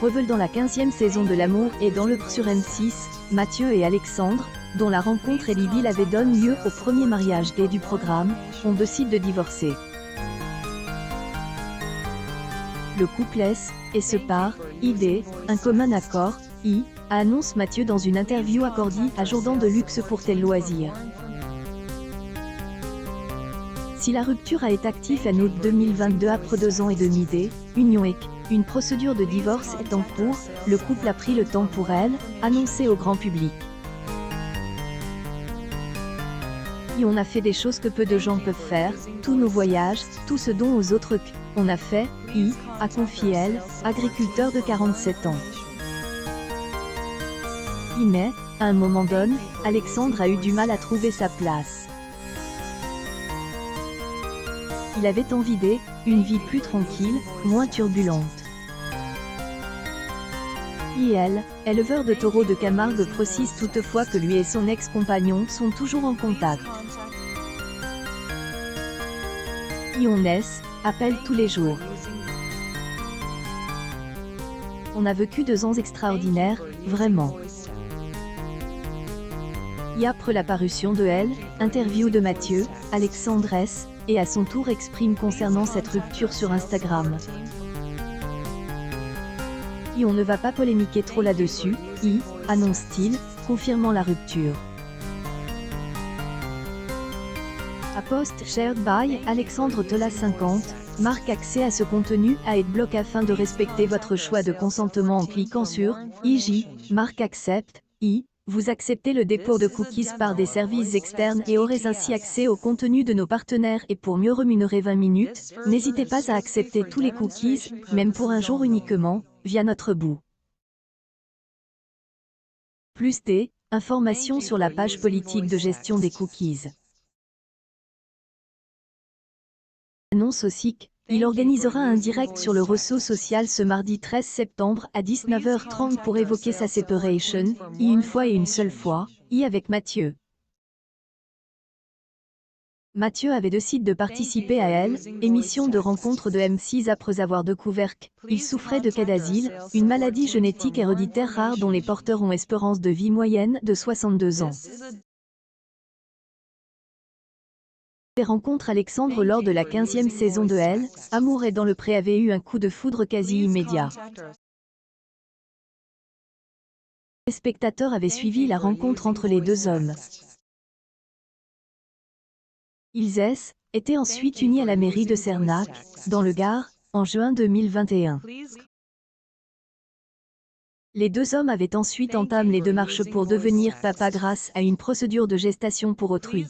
reveulent dans la 15e saison de L'amour et dans le sur M6, Mathieu et Alexandre, dont la rencontre et l'idylle avait donné lieu au premier mariage gay du programme, on décide de divorcer. Le couple laisse et se part, un commun accord, annonce Mathieu dans une interview accordée à Jourdan de Luxe pour Tel Loisir. Si la rupture a été active en août 2022 après 2 ans et demi d'union et une procédure de divorce est en cours, le couple a pris le temps pour elle, annoncer au grand public. Et on a fait des choses que peu de gens peuvent faire, tous nos voyages, tout ce dont aux autres on a fait, a confié elle, agriculteur de 47 ans. Mais, à un moment donné, Alexandre a eu du mal à trouver sa place. Il avait envie d'une vie plus tranquille, moins turbulente. Et elle, éleveur de taureaux de Camargue, précise toutefois que lui et son ex-compagnon sont toujours en contact. Et on appelle tous les jours. On a vécu 2 ans extraordinaires, vraiment. Et après la parution de elle, interview de Mathieu, Alexandre et à son tour exprime concernant cette rupture sur Instagram. Et on ne va pas polémiquer trop là-dessus, annonce-t-il, confirmant la rupture. A post shared by Alexandre Tola 50, marque accès à ce contenu à adblock afin de respecter votre choix de consentement en cliquant sur marque accept, vous acceptez le dépôt de cookies par des services externes et aurez ainsi accès au contenu de nos partenaires et pour mieux rémunérer 20 minutes, n'hésitez pas à accepter tous les cookies, même pour un jour uniquement, via notre bout. Plus informations sur la page politique de gestion des cookies. Annonce aussi qu'il organisera un direct sur le réseau social ce mardi 13 septembre à 19h30 pour évoquer sa séparation, une fois et une seule fois, avec Mathieu. Mathieu avait décidé de participer à elle, émission de rencontre de M6 après avoir découvert qu'il souffrait de CADASIL, une maladie génétique héréditaire rare dont les porteurs ont espérance de vie moyenne de 62 ans. Les rencontres Alexandre lors de la 15e saison de Elle, Amour et dans le pré avait eu un coup de foudre quasi immédiat. Les spectateurs avaient suivi la rencontre entre les 2 hommes. Ils étaient ensuite unis à la mairie de Cernac, dans le Gard, en juin 2021. Les 2 hommes avaient ensuite entamé les démarches pour devenir papa grâce à une procédure de gestation pour autrui.